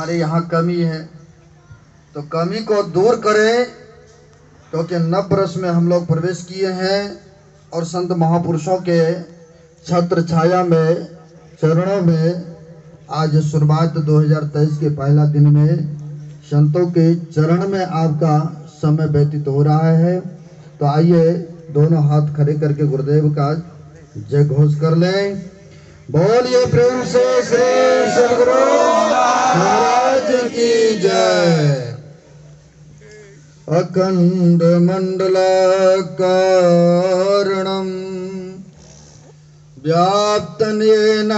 हमारे यहाँ कमी है, तो कमी को दूर करें, क्योंकि नव वर्ष में हम लोग प्रवेश किए हैं और संत महापुरुषों के छत्र छाया में, चरणों में आज शुरुआत 2023 के पहला दिन में संतों के चरण में आपका समय व्यतीत हो रहा है। तो आइए दोनों हाथ खड़े करके गुरुदेव का जय घोष कर लें। बोलिए प्रेम से श्री सद्गुरु महाराज की जय। अखंड मंडलाकारणं व्याप्तं येन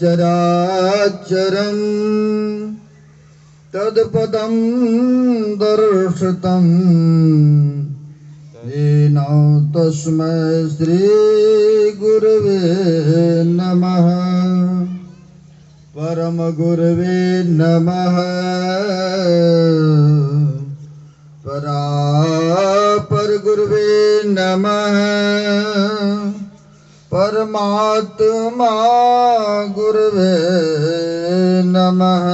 चराचरं तत्पदं दर्शितं येन तस्मै श्री गुरुवे नमः। परम गुरुवे नमः। परापर गुरुवे नमः। परमात्मा गुरुवे नमः।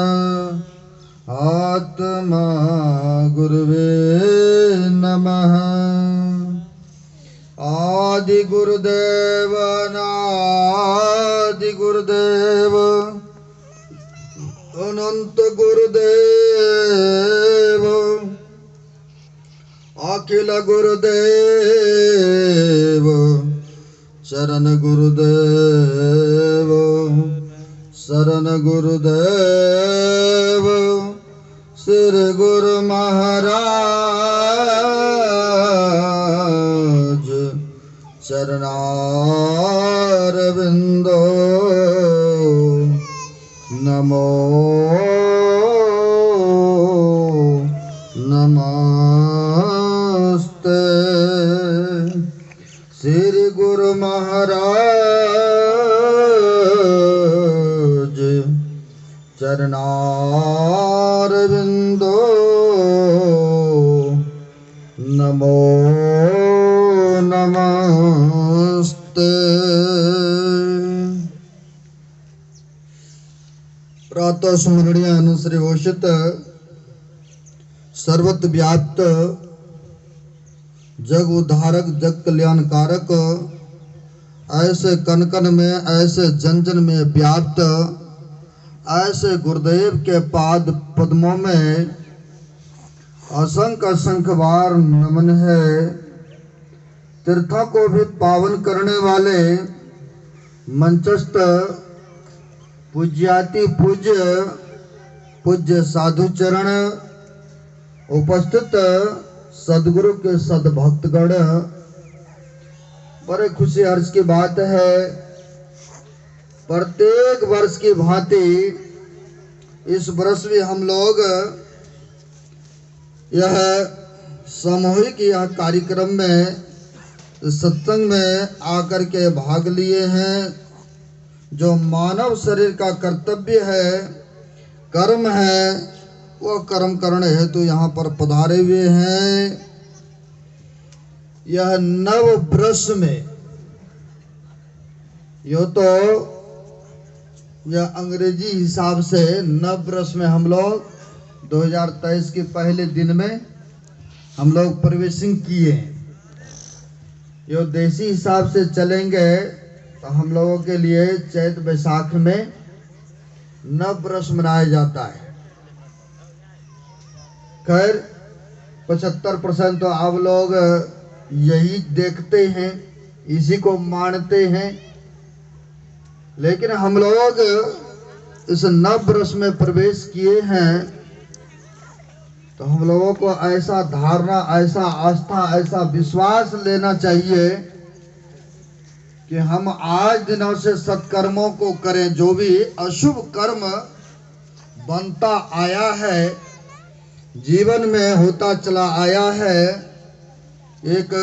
आत्मा गुरुवे नमः। आदि गुरुदेव अनादि गुरुदेव अनंत गुरुदेव अखिल गुरुदेव शरण गुरुदेव शरण गुरुदेव श्री गुरु महाराज चरणारविंदो नमो नमस्ते। श्री गुरु महाराज चरणारविंदो नमो नमस्ते। प्रातः स्मरणीय अनुश्री घोषित सर्वत्र व्याप्त जग उद्धारक जग कल्याणकारक ऐसे कण कण में ऐसे जन जन में व्याप्त ऐसे गुरुदेव के पाद पद्मों में असंख्य असंख्य बार नमन है। तीर्थों को भी पावन करने वाले मंचस्थ पूज्याति पूज्य पूज्य साधु चरण उपस्थित सदगुरु के सदभक्तगण, बड़े खुशी हर्ष की बात है। प्रत्येक वर्ष की भांति इस वर्ष भी हम लोग यह सामूहिक यह कार्यक्रम में सत्संग में आकर के भाग लिए हैं। जो मानव शरीर का कर्तव्य है, कर्म है, वो कर्म करने हेतु यहाँ पर पधारे हुए हैं। यह नव वर्ष में, यो तो यह अंग्रेजी हिसाब से नव वर्ष में हम लोग 2023 के पहले दिन में हम लोग प्रवेशिंग किए हैं। यो देसी हिसाब से चलेंगे तो हम लोगों के लिए चैत बैसाख में नव वर्ष मनाया जाता है। खैर 75% तो आप लोग यही देखते हैं, इसी को मानते हैं, लेकिन हम लोग इस नव वर्ष में प्रवेश किए हैं तो हम लोगों को ऐसा धारणा, ऐसा आस्था, ऐसा विश्वास लेना चाहिए कि हम आज दिनों से सत्कर्मों को करें। जो भी अशुभ कर्म बनता आया है, जीवन में होता चला आया है, एक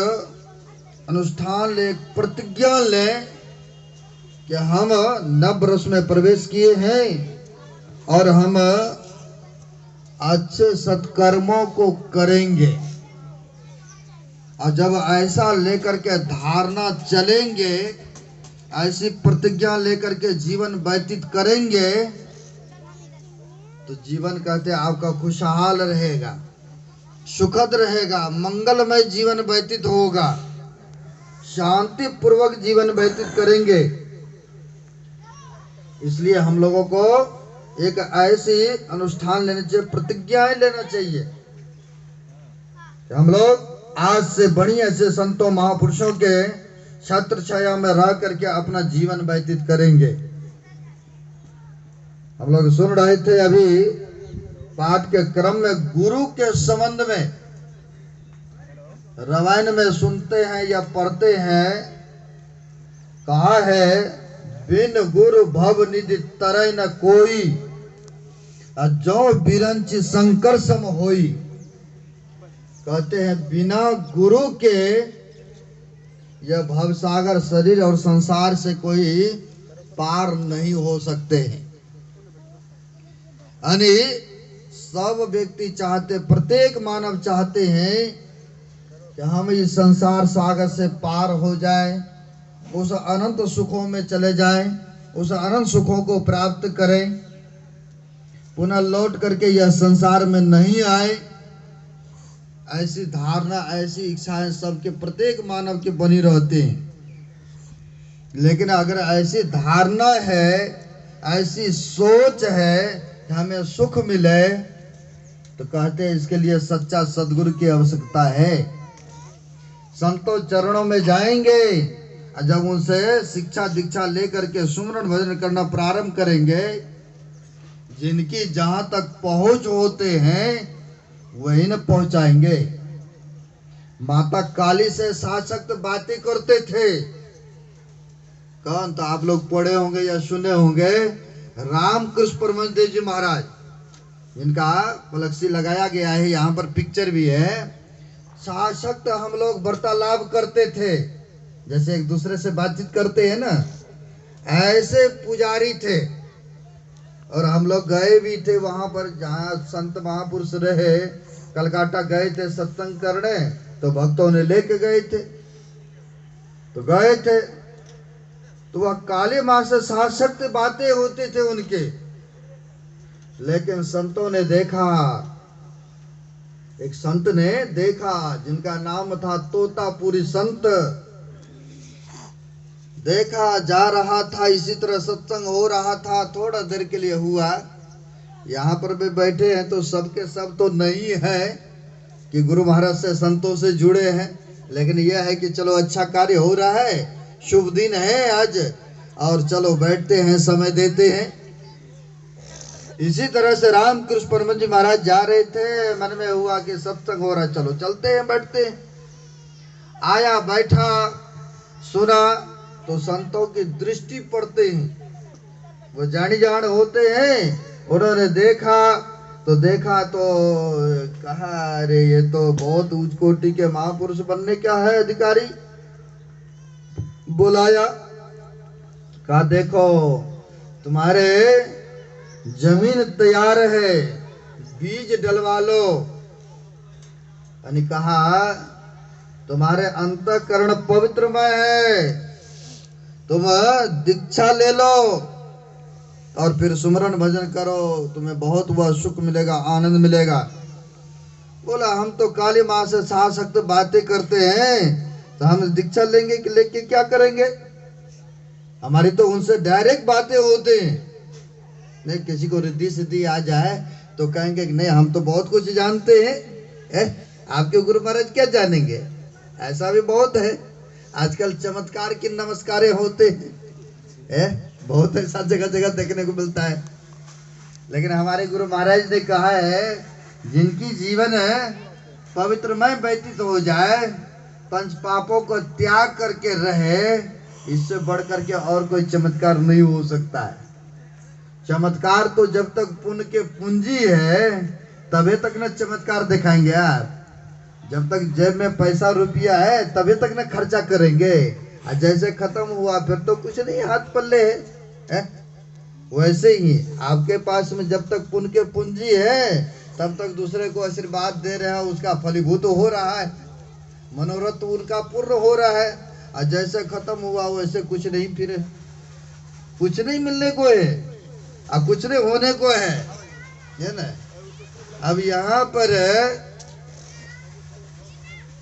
अनुष्ठान ले, एक प्रतिज्ञा लें कि हम नव वर्ष में प्रवेश किए हैं और हम अच्छे सत्कर्मों को करेंगे। और जब ऐसा लेकर के धारणा चलेंगे, ऐसी प्रतिज्ञा लेकर के जीवन व्यतीत करेंगे तो जीवन कहते आपका खुशहाल रहेगा, सुखद रहेगा, मंगलमय जीवन व्यतीत होगा, शांति पूर्वक जीवन व्यतीत करेंगे। इसलिए हम लोगों को एक ऐसी अनुष्ठान लेना चाहिए, प्रतिज्ञाएं लेना चाहिए कि हम लोग आज से बढ़िया से संतों महापुरुषों के छत्र छाया में रह करके अपना जीवन व्यतीत करेंगे। हम लोग सुन रहे थे अभी पाठ के क्रम में, गुरु के संबंध में रामायण में सुनते हैं या पढ़ते हैं, कहा है बिन गुरु भव निधि तरय न कोई, जो बिरंच शंकर सम होई। कहते हैं बिना गुरु के यह भवसागर शरीर और संसार से कोई पार नहीं हो सकते हैं। यानी सब व्यक्ति चाहते, प्रत्येक मानव चाहते हैं कि हम इस संसार सागर से पार हो जाए, उस अनंत सुखों में चले जाएं, उस अनंत सुखों को प्राप्त करें, पुनः लौट करके यह संसार में नहीं आए। ऐसी धारणा, ऐसी इच्छाएं सबके, प्रत्येक मानव के बनी रहती हैं। लेकिन अगर ऐसी धारणा है, ऐसी सोच है कि हमें सुख मिले, तो कहते हैं इसके लिए सच्चा सद्गुरु की आवश्यकता है। संतों चरणों में जाएंगे, जब उनसे शिक्षा दीक्षा लेकर के सुमरन भजन करना प्रारंभ करेंगे, जिनकी जहां तक पहुंच होते हैं वही न पहुंचाएंगे। माता काली से शासक बातें करते थे। कौन? तो आप लोग पढ़े होंगे या सुने होंगे, रामकृष्ण परमहंस देव जी महाराज, जिनका फ्लेक्सी लगाया गया है, यहाँ पर पिक्चर भी है। शासक हम लोग वार्तालाप करते थे, जैसे एक दूसरे से बातचीत करते हैं ना, ऐसे पुजारी थे। और हम लोग गए भी थे वहां पर जहाँ संत महापुरुष रहे। कलकत्ता गए थे सत्संग करने, तो भक्तों ने लेके गए थे, तो गए थे, तो वह काली माँ से शासक बातें होते थे उनके। लेकिन संतों ने देखा, एक संत ने देखा जिनका नाम था तोतापुरी संत, देखा जा रहा था, इसी तरह सत्संग हो रहा था, थोड़ा देर के लिए हुआ। यहाँ पर भी बैठे हैं तो सबके सब तो नहीं है कि गुरु महाराज से संतों से जुड़े हैं, लेकिन यह है कि चलो अच्छा कार्य हो रहा है, शुभ दिन है आज, और चलो बैठते हैं, समय देते हैं। इसी तरह से रामकृष्ण परमहंस जी महाराज जा रहे थे, मन में हुआ कि सत्संग हो रहा है, चलो चलते हैं, बैठते हैं। आया, बैठा, सुना, तो संतों की दृष्टि पड़ते हैं, वो जानी जान होते हैं। उन्होंने देखा तो कहा अरे ये तो बहुत उच्च कोटि के महापुरुष बनने क्या है अधिकारी। बुलाया, कहा देखो तुम्हारे जमीन तैयार है, बीज डलवा लो। यानी कहा तुम्हारे अंतःकरण पवित्रमय है, तुम दीक्षा ले लो और फिर सुमरन भजन करो, तुम्हें बहुत वह सुख मिलेगा, आनंद मिलेगा। बोला हम तो काली माँ से शासक बातें करते हैं, तो हम दीक्षा लेंगे कि लेके क्या करेंगे? हमारी तो उनसे डायरेक्ट बातें होते हैं। नहीं, किसी को रिद्धि सिद्धि आ जाए तो कहेंगे कि नहीं हम तो बहुत कुछ जानते हैं। आपके गुरु महाराज क्या जानेंगे? ऐसा भी बहुत है आजकल, चमत्कार की नमस्कारें होते हैं, बहुत ऐसा जगह जगह देखने को मिलता है। लेकिन हमारे गुरु महाराज ने कहा है जिनकी जीवन पवित्रमय व्यतीत हो जाए, पंच पापों को त्याग करके रहे, इससे बढ़ करके और कोई चमत्कार नहीं हो सकता है। चमत्कार तो जब तक पुण्य के पूंजी है तभी तक न चमत्कार दिखाएंगे यार। जब तक जेब में पैसा रुपया है तभी तक न खर्चा करेंगे, और जैसे खत्म हुआ फिर तो कुछ नहीं हाथ पल्ले है। वैसे ही आपके पास में जब तक पुण्य के पूंजी है तब तक दूसरे को आशीर्वाद दे रहे हैं, उसका फलीभूत हो रहा है, मनोरथ उनका पूर्ण हो रहा है। और जैसे खत्म हुआ वैसे कुछ नहीं, फिर कुछ नहीं मिलने को है और कुछ नहीं होने को है। है ना। अब यहाँ पर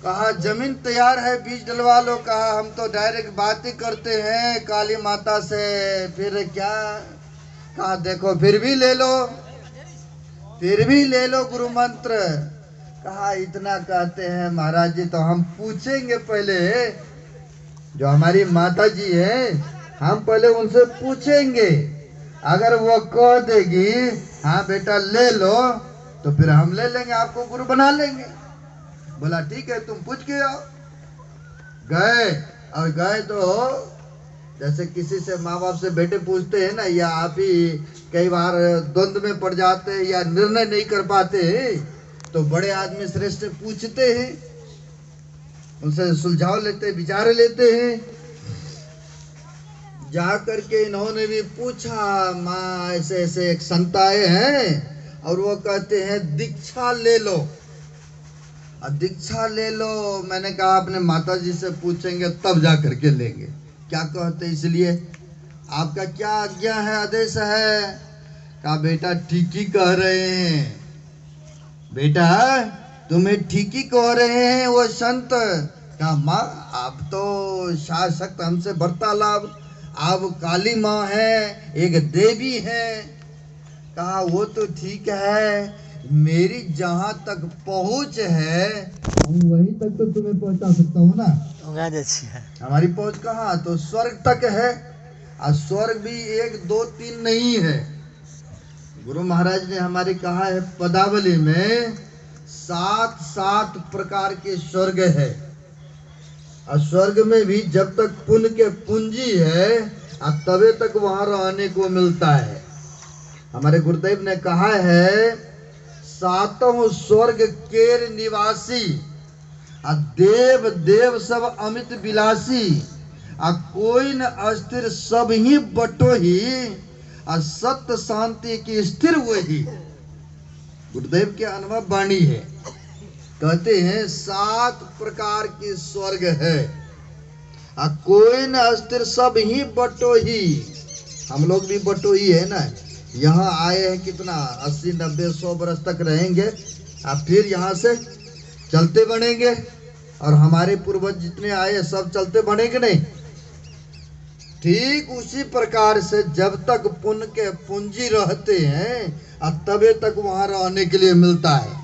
कहा जमीन तैयार है, बीज डलवा लो। कहा हम तो डायरेक्ट बातें करते हैं काली माता से, फिर क्या। कहा देखो फिर भी ले लो, फिर भी ले लो गुरु मंत्र। कहा इतना कहते हैं महाराज जी तो हम पूछेंगे पहले, जो हमारी माता जी है हम पहले उनसे पूछेंगे। अगर वो कह देगी हाँ बेटा ले लो, तो फिर हम ले लेंगे, आपको गुरु बना लेंगे। बोला ठीक है तुम पूछ के आओ। गए, और गए तो जैसे किसी से माँ बाप से बेटे पूछते हैं ना, या आप ही कई बार द्वंद्व में पड़ जाते हैं या निर्णय नहीं कर पाते, तो बड़े आदमी श्रेष्ठ पूछते हैं, उनसे सुलझाव लेते, विचार लेते हैं। जा करके इन्होंने भी पूछा, माँ ऐसे ऐसे एक संत आए हैं और वो कहते हैं दीक्षा ले लो। दीक्षा ले लो। मैंने कहा अपने माता जी से पूछेंगे तब जा करके लेंगे, क्या कहते, इसलिए आपका क्या आज्ञा है, आदेश है। कहा बेटा ठीक ही कह रहे हैं, बेटा तुम्हें ठीक ही कह रहे हैं वो संत। कहा माँ आप तो शासक हमसे वार्तालाप, आप काली माँ है, एक देवी है। कहा वो तो ठीक है, मेरी जहाँ तक पहुँच है हम वहीं तक तो तुम्हें पहुँचा सकता हूँ ना। हमारी पहुँच कहाँ, तो स्वर्ग तक है, और स्वर्ग भी 1 2 3 नहीं है। गुरु महाराज ने हमारे कहा है पदावली में 7 प्रकार के स्वर्ग है, और स्वर्ग में भी जब तक पुण्य के पूंजी है तबे तक वहां रहने को मिलता है। हमारे गुरुदेव ने कहा है 7 स्वर्ग केर निवासी, देव देव सब अमित विलासी, कोई न अस्थिर सब ही बटो ही, सत्य शांति की स्थिर वही। गुरुदेव के अनुभव वाणी है, कहते हैं 7 प्रकार की स्वर्ग है, कोई न अस्थिर सब ही बटो ही। हम लोग भी बटो ही है ना, यहाँ आए हैं कितना 80 90 100 बरस तक रहेंगे, अब फिर यहाँ से चलते बनेंगे, और हमारे पूर्वज जितने आए सब चलते बनेंगे नहीं। ठीक उसी प्रकार से जब तक पुण्य के पूंजी रहते हैं तबे तक वहां रहने के लिए मिलता है,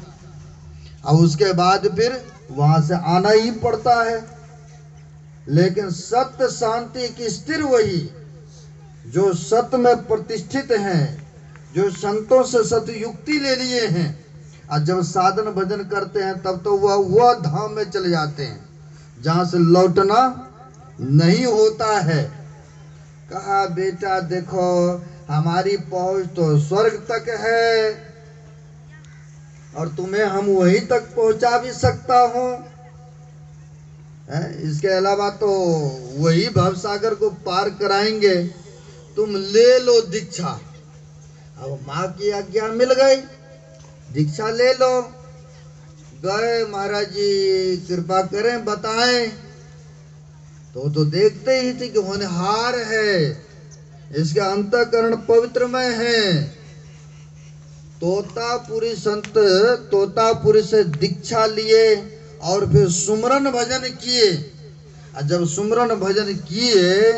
और उसके बाद फिर वहां से आना ही पड़ता है। लेकिन सत्य शांति की स्थिर वही, जो सत्य में प्रतिष्ठित हैं, जो संतों से सत्य युक्ति ले लिए हैं, और जब साधन भजन करते हैं तब तो वह धाम में चले जाते हैं जहां से लौटना नहीं होता है। कहा बेटा देखो हमारी पहुंच तो स्वर्ग तक है, और तुम्हें हम वहीं तक पहुंचा भी सकता हूं, इसके अलावा तो वही भवसागर को पार कराएंगे। तुम ले लो दीक्षा। अब माँ की आज्ञा मिल गई, दीक्षा ले लो। गए महाराज जी कृपा करें बताएं, तो देखते ही थे कि होनहार है, इसका अंतःकरण पवित्रमय है। तोतापुरी संत तोतापुरी से दीक्षा लिए और फिर सुमरन भजन किए, और जब सुमरन भजन किए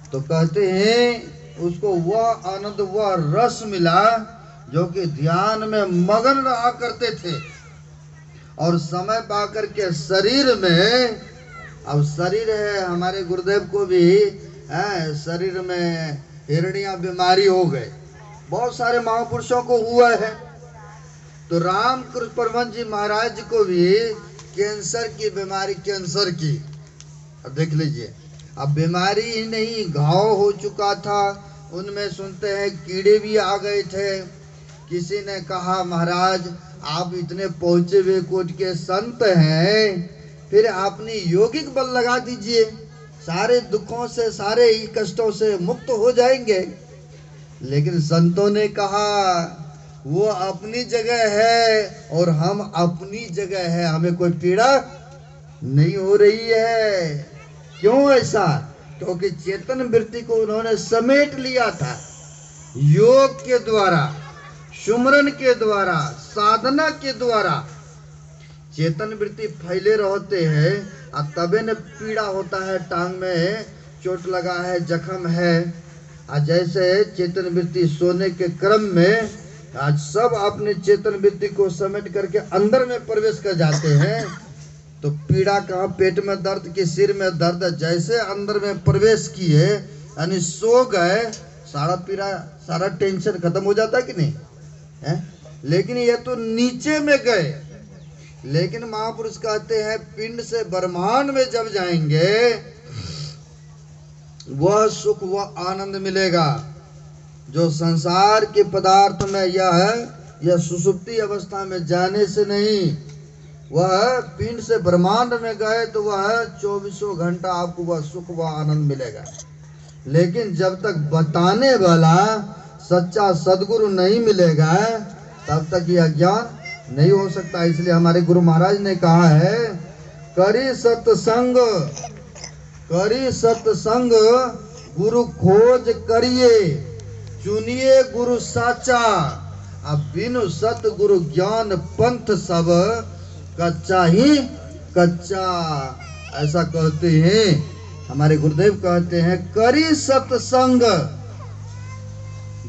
तो कहते हैं उसको वह आनंद वह रस मिला जो कि ध्यान में मगन रहा करते थे, और समय पाकर के शरीर में, अब शरीर है हमारे गुरुदेव को भी शरीर में हिरनिया बीमारी हो गए, बहुत सारे महापुरुषों को हुआ है। तो रामकृष्ण परमहंस जी महाराज को भी कैंसर की बीमारी, कैंसर की, अब देख लीजिए, अब बीमारी ही नहीं घाव हो चुका था, उनमें सुनते हैं कीड़े भी आ गए थे। किसी ने कहा महाराज आप इतने पहुंचे हुए कोट के संत हैं, फिर आपने यौगिक बल लगा दीजिए, सारे दुखों से सारे ही कष्टों से मुक्त हो जाएंगे। लेकिन संतों ने कहा वो अपनी जगह है और हम अपनी जगह है, हमें कोई पीड़ा नहीं हो रही है। क्यों ऐसा? क्योंकि चेतन वृत्ति को उन्होंने समेट लिया था योग के द्वारा, सुमरन के द्वारा, साधना के द्वारा चेतन वृत्ति फैले रहते हैं। और तबे न पीड़ा होता है, टांग में चोट लगा है, जख्म है। और जैसे चेतन वृत्ति सोने के क्रम में आज सब अपने चेतन वृत्ति को समेट करके अंदर में प्रवेश कर जाते हैं, तो पीड़ा कहाँ, पेट में दर्द कि सिर में दर्द, जैसे अंदर में प्रवेश किए यानी सो गए, सारा पीड़ा सारा टेंशन खत्म हो जाता है कि नहीं है? लेकिन ये तो नीचे में गए। लेकिन महापुरुष कहते हैं पिंड से ब्रह्मांड में जब जाएंगे वह सुख वह आनंद मिलेगा जो संसार के पदार्थ में यह सुषुप्ति अवस्था में जाने से नहीं। वह पिंड से ब्रह्मांड में गए तो वह 24 घंटा आपको वह सुख वह आनंद मिलेगा। लेकिन जब तक बताने वाला सच्चा सदगुरु नहीं मिलेगा तब तक यह ज्ञान नहीं हो सकता। इसलिए हमारे गुरु महाराज ने कहा है, करी सत्संग गुरु खोज करिए, चुनिए गुरु साचा, अब बिनु सतगुरु ज्ञान पंथ सब कच्चा ही कच्चा। ऐसा कहते हैं हमारे गुरुदेव, कहते हैं करी सत्संग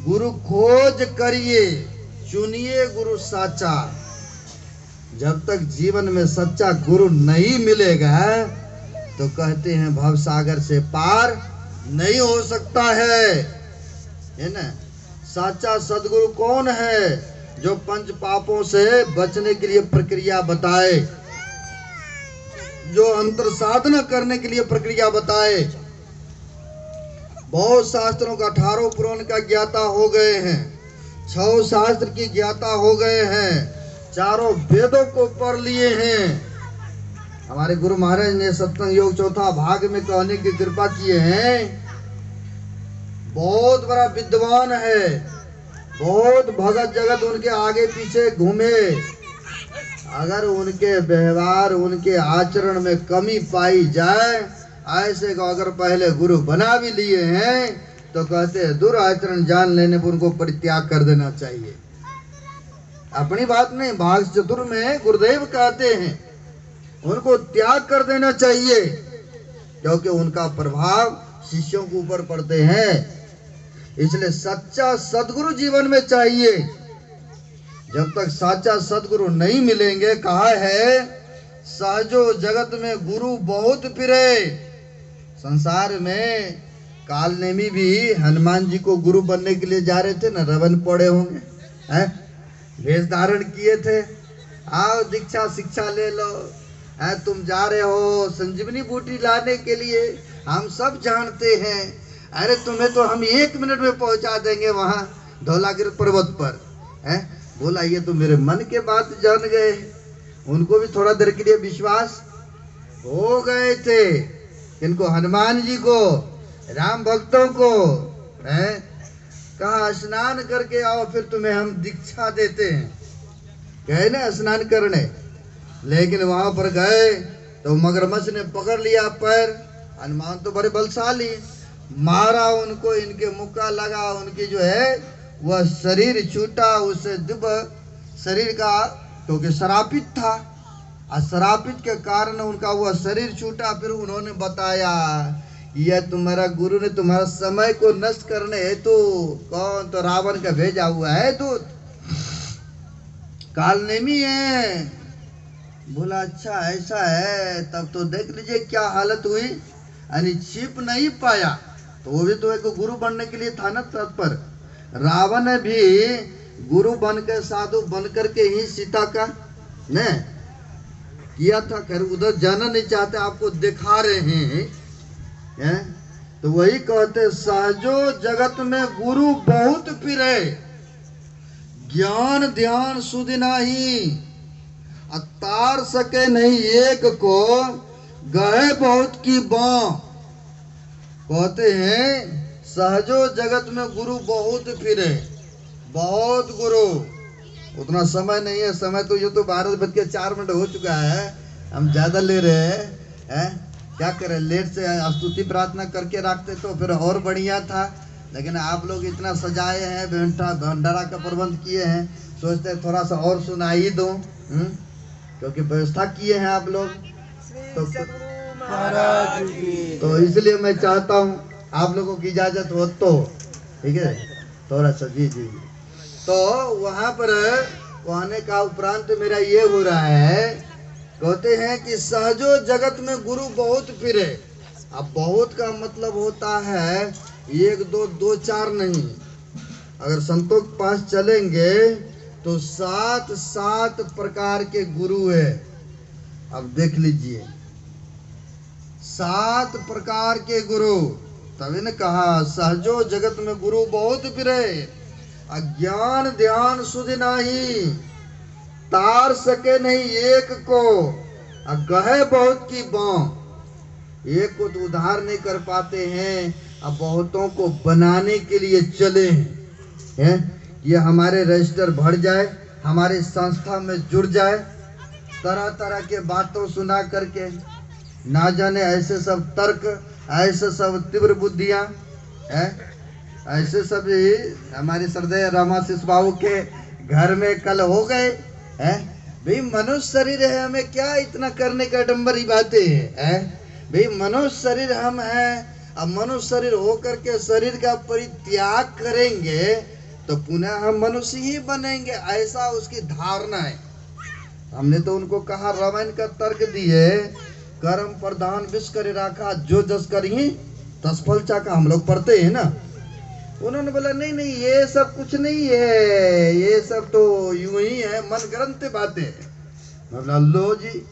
गुरु खोज करिए, चुनिए गुरु साचा। जब तक जीवन में सच्चा गुरु नहीं मिलेगा तो कहते हैं भव सागर से पार नहीं हो सकता है ना। साचा सदगुरु कौन है? जो पंच पापों से बचने के लिए प्रक्रिया बताए, जो अंतर साधना करने के लिए प्रक्रिया बताए। बहुत शास्त्रों का 18 पुराण का ज्ञाता हो गए हैं, 6 शास्त्र की ज्ञाता हो गए हैं, 4 वेदों को पढ़ लिए हैं। हमारे गुरु महाराज ने सत्संग योग 4 भाग में कहने की कृपा किए हैं। बहुत बड़ा विद्वान है, बहुत भगत जगत उनके आगे पीछे घूमे। अगर उनके व्यवहार उनके आचरण में कमी पाई जाए, ऐसे को अगर पहले गुरु बना भी लिए हैं तो कहते हैं दुराचरण जान लेने पर उनको परित्याग कर देना चाहिए। अपनी बात नहीं, भाग चतुर में गुरुदेव कहते हैं उनको त्याग कर देना चाहिए, क्योंकि उनका प्रभाव शिष्यों के ऊपर पड़ते हैं। इसलिए सच्चा सदगुरु जीवन में चाहिए। जब तक सच्चा सदगुरु नहीं मिलेंगे, कहा है सहजो जगत में गुरु बहुत फिरे। संसार में कालनेमी भी हनुमान जी को गुरु बनने के लिए जा रहे थे ना, रवन पड़े होंगे, वेश धारण किए थे, आओ दीक्षा शिक्षा ले लो, तुम जा रहे हो संजीवनी बूटी लाने के लिए, हम सब जानते हैं। अरे तुम्हें तो हम 1 मिनट में पहुंचा देंगे वहां धौलागिरी पर्वत पर। बोला ये तो मेरे मन के बात जान गए। उनको भी थोड़ा देर के लिए विश्वास हो गए थे, इनको हनुमान जी को, राम भक्तों को कहा स्नान करके आओ, फिर तुम्हें हम दीक्षा देते हैं। गए ना स्नान करने, लेकिन वहां पर गए तो मगरमच्छ ने पकड़ लिया पैर। हनुमान तो बड़े बलशाली, मारा उनको, इनके मुक्का लगा, उनकी जो है वह शरीर छूटा। उससे दुब शरीर का, क्योंकि शरापित था, और शरापित के कारण उनका वह शरीर छूटा। फिर उन्होंने बताया यह तुम्हारा गुरु ने तुम्हारा समय को नष्ट करने हेतु कौन तो रावण का भेजा हुआ है दूत, कालनेमी है। बोला अच्छा ऐसा है, तब तो देख लीजिए क्या हालत हुई। यानी छिप नहीं पाया, तो वो भी तो एक गुरु बनने के लिए था ना तत्पर। रावण ने भी गुरु बन के, साधु बन करके ही सीता का ने किया था। खैर उधर जाना नहीं चाहते, आपको दिखा रहे हैं। तो वही कहते सहजो जगत में गुरु बहुत फिरे, ज्ञान ध्यान सुध नाही, तार सके नहीं एक को, गए बहुत की बाँ। कहते हैं सहजो जगत में गुरु बहुत फिरे, बहुत गुरु। उतना समय नहीं है, समय तो ये तो 12:04 हो चुका है, हम ज्यादा ले रहे हैं। क्या करें, लेट से स्तुति प्रार्थना करके रखते तो फिर और बढ़िया था। लेकिन आप लोग इतना सजाए हैं, भंडारा का प्रबंध किए हैं, सोचते हैं थोड़ा सा और सुनाई दो, क्योंकि व्यवस्था किए हैं आप लोग। तो इसलिए मैं चाहता हूँ आप लोगों की इजाजत हो तो, ठीक है, थोड़ा सा। जी जी। तो वहां पर कहने का उपरांत मेरा ये हो रहा है, कहते हैं कि सहजो जगत में गुरु बहुत फिरे। अब बहुत का मतलब होता है एक दो, दो चार नहीं। अगर संतों के पास चलेंगे तो 7 प्रकार के गुरु है। अब देख लीजिए, 7 प्रकार के गुरु। तभी ने कहा सहजो जगत में गुरु बहुत फिरे, अज्ञान ध्यान सुध नाही, तार सके नहीं एक को, गहे बहुत की बाँ। एक को तो उद्धार नहीं कर पाते हैं, अब बहुतों को बनाने के लिए चले हैं। ये हमारे रजिस्टर भर जाए, हमारे संस्था में जुड़ जाए, तरह तरह के बातों सुना करके, ना जाने ऐसे सब तर्क, ऐसे सब तीव्र बुद्धियां, ऐसे सब हमारे श्रद्धेय रामाशीष बाबू के घर में कल हो गए हैं। भाई मनुष्य शरीर है, हमें क्या इतना करने का डंबरी बातें है। भाई मनुष्य शरीर हम हैं, अब मनुष्य शरीर होकर के शरीर का परित्याग करेंगे तो पुनः हम मनुष्य ही बनेंगे, ऐसा उसकी धारणा है। हमने तो उनको कहा, रामायण का तर्क दिए, कर्म प्रधान विष कर राखा, जो जस करी तस फल चाका। हम लोग पढ़ते हैं ना। उन्होंने बोला नहीं नहीं, ये सब कुछ नहीं है, ये सब तो यूं ही है, मन ग्रंथ बातें। मतलब लो जी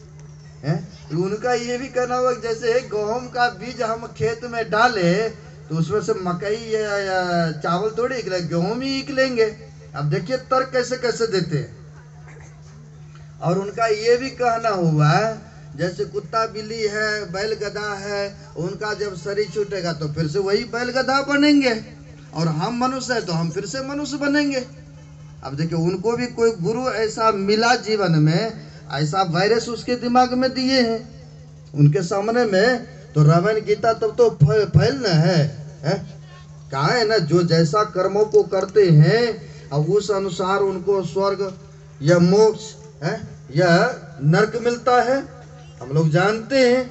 है। उनका ये भी कहना हुआ जैसे गेहूं का बीज हम खेत में डाले तो उसमें से मकई या चावल थोड़ी निकले, गेहूं ही निकलेंगे। अब देखिए तर्क कैसे कैसे देते हैं। और उनका ये भी कहना हुआ जैसे कुत्ता बिल्ली है, बैल गधा है, उनका जब शरीर छूटेगा तो फिर से वही बैल गधा बनेंगे, और हम मनुष्य है तो हम फिर से मनुष्य बनेंगे। अब देखिए उनको भी कोई गुरु ऐसा मिला जीवन में, ऐसा वायरस उसके दिमाग में दिए हैं उनके सामने में। तो रामायण गीता तब तो फैल न है, कहा है ना, जो जैसा कर्मों को करते हैं अब उस अनुसार उनको स्वर्ग या मोक्ष या नरक मिलता है, हम लोग जानते हैं।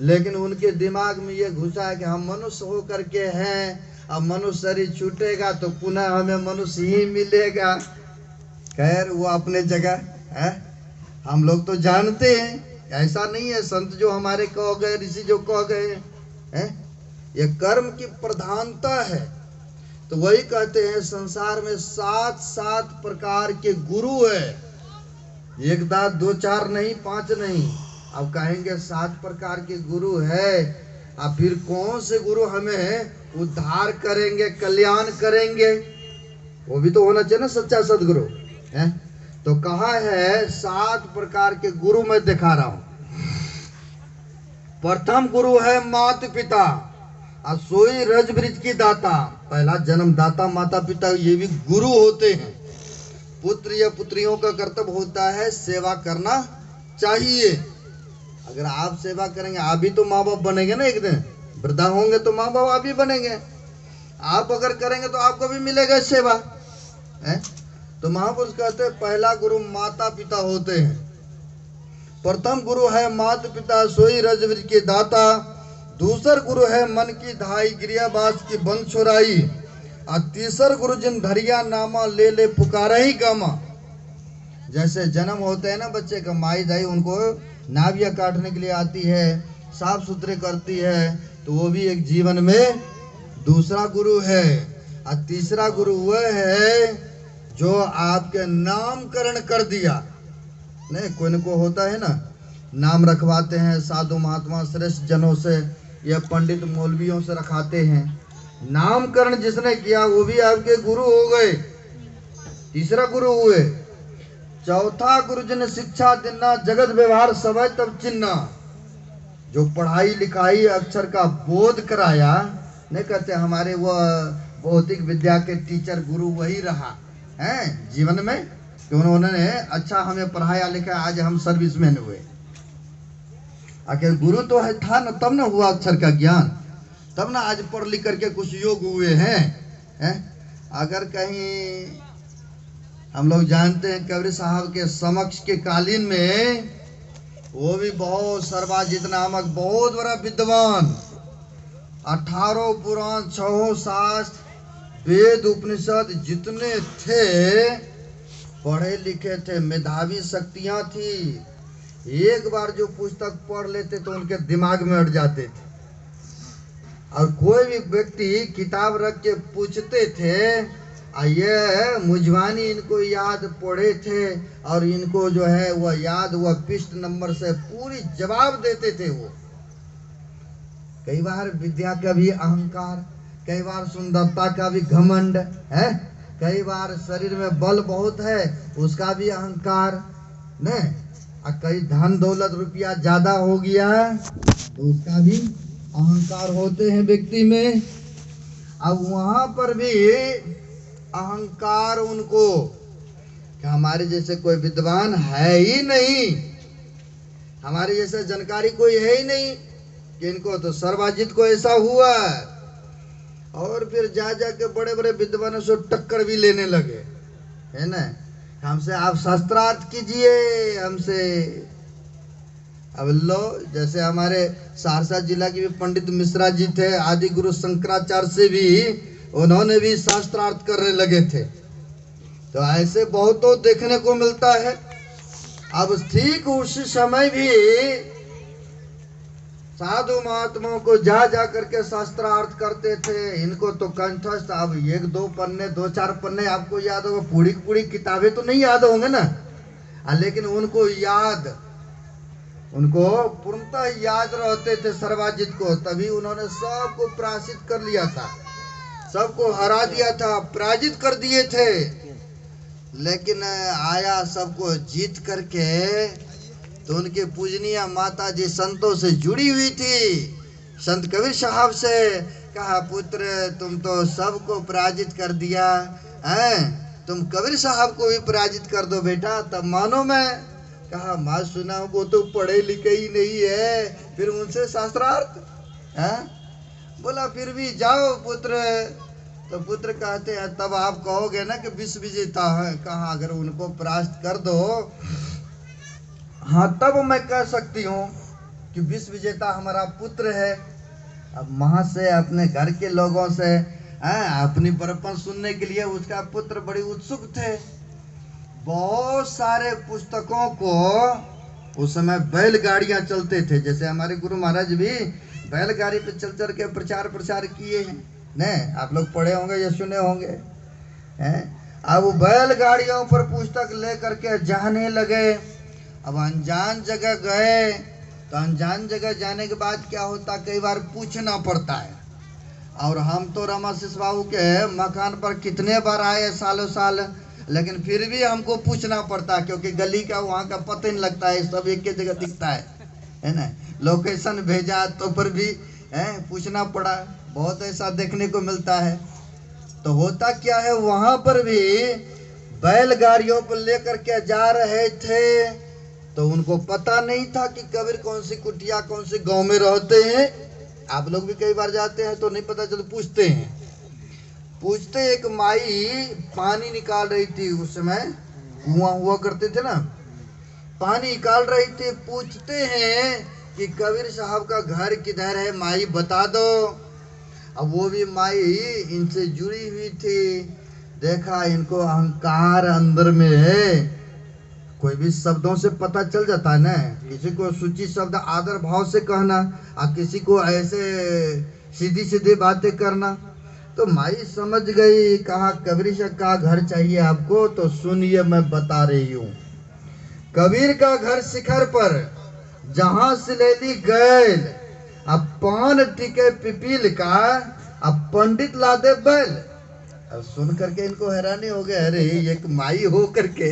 लेकिन उनके दिमाग में ये घुसा है कि हम मनुष्य हो करके हैं, अब मनुष्य शरीर छूटेगा तो पुनः हमें मनुष्य ही मिलेगा। खैर वो अपने जगह है, हम लोग तो जानते हैं ऐसा नहीं है। संत जो हमारे कह गए, ऋषि जो कह गए हैं, ये कर्म की प्रधानता है। तो वही कहते हैं संसार में 7 प्रकार के गुरु है, एक दांत दो चार नहीं, 5 नहीं। अब कहेंगे 7 प्रकार के गुरु है, अब फिर कौन से गुरु हमें उद्धार करेंगे, कल्याण करेंगे? वो भी तो होना चाहिए ना सच्चा सदगुरु है। तो कहा है 7 प्रकार के गुरु मैं दिखा रहा हूं। प्रथम गुरु है माता पिता, सोई रज ब्रिज की दाता। पहला जन्मदाता माता पिता, ये भी गुरु होते हैं। पुत्र या पुत्रियों का कर्तव्य होता है सेवा करना चाहिए। अगर आप सेवा करेंगे, आप भी तो माँ बाप बनेंगे ना, एक दिन वृद्धा होंगे तो माँ बाप आप भी बनेंगे। आप अगर करेंगे तो आपको भी मिलेगा सेवा है। तो महापुरुष कहते हैं पहला गुरु माता पिता होते हैं। प्रथम गुरु है माता पिता, सोई रज ब्रिज के दाता। दूसर गुरु है मन की धाई, गिरियाबास की बंद छोराई। और तीसर गुरु जिन धरिया नामा, ले ले पुकारा ही गामा। जैसे जन्म होते हैं ना बच्चे का, माई दाई उनको नाभिया काटने के लिए आती है, साफ सुथरे करती है, तो वो भी एक जीवन में दूसरा गुरु है। और तीसरा गुरु वह है जो आपके नामकरण कर दिया। नहीं कोई को होता है ना, नाम रखवाते हैं साधु महात्मा श्रेष्ठ जनों से या पंडित मौलवियों से रखाते हैं। नामकरण जिसने किया वो भी आपके गुरु हो गए, तीसरा गुरु हुए। चौथा गुरु जिन शिक्षा देना, जगत व्यवहार समय तब चिन्ना। जो पढ़ाई लिखाई अक्षर का बोध कराया, नहीं कहते हमारे वो भौतिक विद्या के टीचर गुरु वही रहा है जीवन में, कि उन्होंने अच्छा हमें पढ़ाया लिखा, आज हम सर्विसमैन हुए। आखिर गुरु तो है था न, तब न हुआ अक्षर का ज्ञान। तब ना आज पढ़ लिख करके कुछ योग हुए हैं। अगर कहीं हम लोग जानते हैं कबीर साहब के समक्ष के कालीन में वो भी बहुत सर्वाजित नामक बहुत बड़ा विद्वान, 18 पुराण 6 शास्त्र वेद उपनिषद जितने थे, पढ़े लिखे थे, मेधावी शक्तियां थी। एक बार जो पुस्तक पढ़ लेते तो उनके दिमाग में अट जाते थे। और कोई भी व्यक्ति किताब रख के पूछते थे, ये मुझवानी इनको याद पढ़े थे और इनको जो है वह याद, वह पृष्ठ नंबर से पूरी जवाब देते थे। वो कई बार विद्या का भी अहंकार, कई बार सुंदरता का भी घमंड है, कई बार शरीर में बल बहुत है उसका भी अहंकार न, और कई धन दौलत रुपया ज्यादा हो गया तो उसका भी अहंकार होते हैं व्यक्ति में। अब वहां पर भी अहंकार उनको कि हमारे जैसे कोई विद्वान है ही नहीं, हमारे जैसे जानकारी कोई है ही नहीं, कि इनको तो सर्वाजित को ऐसा हुआ। और फिर जा के बड़े बड़े विद्वानों से टक्कर भी लेने लगे, है ना। हमसे आप शास्त्रार्थ कीजिए हमसे। अब लो, जैसे हमारे सहरसा जिला के भी पंडित मिश्रा जी थे, आदि गुरु शंकराचार्य से भी उन्होंने भी शास्त्रार्थ करने लगे थे। तो ऐसे बहुतों देखने को मिलता है। अब ठीक उसी समय भी साधु महात्माओं को जा करके शास्त्रार्थ करते थे। इनको तो कंठस्थ, अब 1-2 पन्ने 2-4 पन्ने आपको याद होगा, पूरी किताबें तो नहीं याद होंगे ना, लेकिन उनको याद, उनको पूर्णतः याद रहते थे सर्वाजित को। तभी उन्होंने सबको पराजित कर लिया था, सबको हरा दिया था, पराजित कर दिए थे। लेकिन आया सबको जीत करके तो उनके पूजनीय माता जी संतों से जुड़ी हुई थी। संत कबीर साहब से कहा, पुत्र तुम तो सबको पराजित कर दिया है, तुम कबीर साहब को भी पराजित कर दो बेटा, तब मानो मैं। कहा, माँ सुना वो तो पढ़े लिखे ही नहीं है, फिर उनसे शास्त्रार्थ है। बोला फिर भी जाओ पुत्र। तो पुत्र कहते हैं, तब आप कहोगे ना कि विश्व विजेता है। कहा, अगर उनको परास्त कर दो, हाँ तब मैं कह सकती हूँ कि विश्व विजेता हमारा पुत्र है। अब वहां से अपने घर के लोगों से अपनी बड़प्पन सुनने के लिए उसका पुत्र बड़ी उत्सुक थे। बहुत सारे पुस्तकों को, उस समय बैलगाड़ियां चलते थे, जैसे हमारे गुरु महाराज भी बैलगाड़ी पे चल के प्रचार प्रसार किए हैं ने, आप लोग पढ़े होंगे या सुने होंगे। अब बैलगाड़ियों पर पुस्तक लेकर के जाने लगे। अब अनजान जगह गए तो अनजान जगह जाने के बाद क्या होता, कई बार पूछना पड़ता है। और हम तो रमाशीष बाबू के मकान पर कितने बार आए सालों साल, लेकिन फिर भी हमको पूछना पड़ता, क्योंकि गली का वहाँ का पता नहीं लगता है, सब एक ही जगह दिखता है ना। लोकेशन भेजा तो पर भी पूछना पड़ा, बहुत ऐसा देखने को मिलता है। तो होता क्या है, वहां पर भी बैलगाड़ियों पर लेकर के जा रहे थे, तो उनको पता नहीं था कि कबीर कौन सी कुटिया कौन से गांव में रहते हैं। आप लोग भी कई बार जाते हैं तो नहीं पता चलता, पूछते हैं। पूछते, एक माई पानी निकाल रही थी, उस समय कुआं हुआ करते थे ना, पानी निकाल रही थी। पूछते हैं कि कबीर साहब का घर किधर है, माई बता दो। अब वो भी माई इनसे जुड़ी हुई थी, देखा इनको अहंकार अंदर में है। कोई भी शब्दों से पता चल जाता है ना, किसी को सूची शब्द आदर भाव से कहना और किसी को ऐसे सीधी सीधी बातें करना। तो माई समझ गई, कहा कबीर साहब का घर चाहिए आपको, तो सुनिए मैं बता रही हूँ। कबीर का घर शिखर पर, जहां से लेली गैल, अब पान टिके पिपील का, अब पंडित लादे बैल। अब सुन करके इनको हैरानी हो गया, अरे एक माई हो करके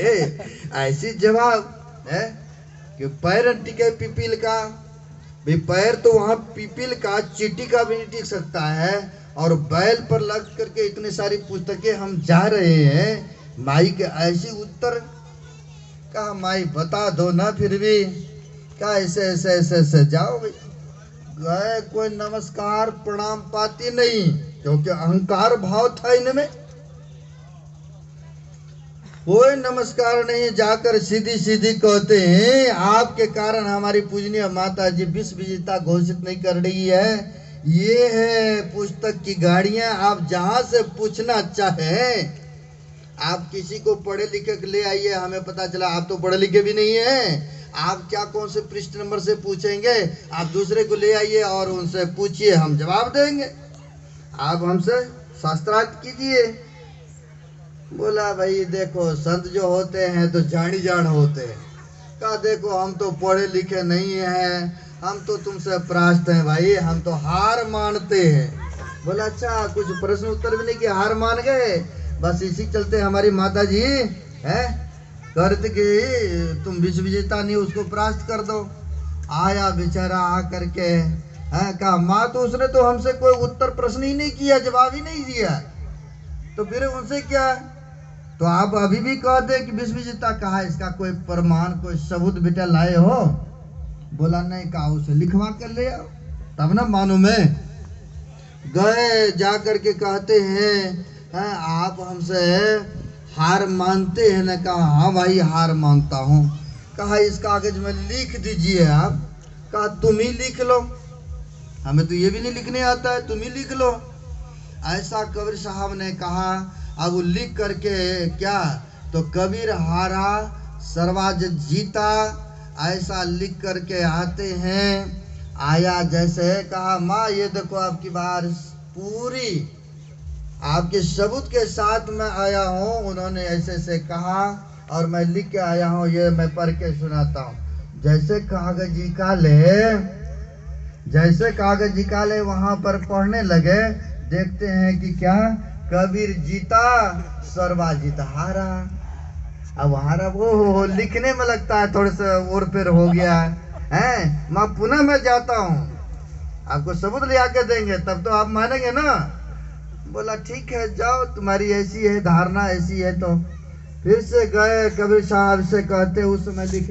ऐसी जवाब है कि पैर टिके पिपील का, भी पैर तो वहां पिपील का चीटी का भी नहीं टिक सकता है, और बैल पर लग करके इतनी सारी पुस्तकें हम जा रहे हैं, माई के ऐसी उत्तर। कहा माई बता दो ना, फिर भी कहा ऐसे ऐसे ऐसे ऐसे जाओ भाई, गए कोई नमस्कार प्रणाम पाती नहीं, क्योंकि अहंकार भाव था इनमें। कोई नमस्कार नहीं, जाकर सीधी सीधी कहते हैं आपके कारण हमारी पूजनीय माता जी विश्व विजेता घोषित नहीं कर रही है। ये है पुस्तक की गाड़ियां, आप जहां से पूछना चाहें, आप किसी को पढ़े लिखे ले आइए, हमें पता चला आप तो पढ़े लिखे भी नहीं है, आप क्या कौन से पृष्ठ नंबर से पूछेंगे। आप दूसरे को ले आइए और उनसे पूछिए, हम जवाब देंगे, आप हमसे शास्त्रार्थ कीजिए। बोला भाई देखो संत जो होते हैं तो जानी जान होते हैं। कहा देखो हम तो पढ़े लिखे नहीं हैं, हम तो तुमसे परास्त हैं भाई, हम तो हार मानते हैं। बोला अच्छा, कुछ प्रश्न उत्तर भी नहीं किया, हार मान गए। बस इसी चलते हमारी माता जी है करते कि तुम विश्व विजेता नहीं, उसको परास्त कर दो। आया बेचारा आ करके है, कहा माँ तो उसने तो हमसे कोई उत्तर प्रश्न ही नहीं किया, जवाब ही नहीं दिया, तो फिर उनसे क्या। तो आप अभी भी कहते कि विश्व विजेता कहा, इसका कोई प्रमाण कोई सबूत बेटा लाए हो। बोला नहीं, कहा उसे लिखवा कर ले आओ तब ना मानो मैं। गए जा करके कहते हैं आप हमसे हार मानते हैं ना। कहा हाँ भाई हार मानता हूँ। कहा इस कागज में लिख दीजिए आप। कहा तुम ही लिख लो, हमें तो ये भी नहीं लिखने आता है, तुम ही लिख लो। ऐसा कबीर साहब ने कहा। अब वो लिख करके क्या, तो कबीर हारा सर्वाज जीता, ऐसा लिख करके आते हैं। आया जैसे कहा माँ ये देखो आपकी बार पूरी आपके सबूत के साथ मैं आया हूँ, उन्होंने ऐसे से कहा और मैं लिख के आया हूँ, ये मैं पढ़ के सुनाता हूँ। जैसे कागज निकाले वहां पर पढ़ने लगे, देखते हैं कि क्या, कबीर जीता सर्वाजित हारा। अब हारा वो लिखने में लगता है थोड़े से और फिर हो गया है। माँ पुनः मैं जाता हूँ, आपको सबूत ले आके देंगे तब तो आप मानेंगे ना। बोला ठीक है जाओ, तुम्हारी ऐसी है धारणा, ऐसी है। तो फिर से गए कबीर साहब से कहते उस समय लिख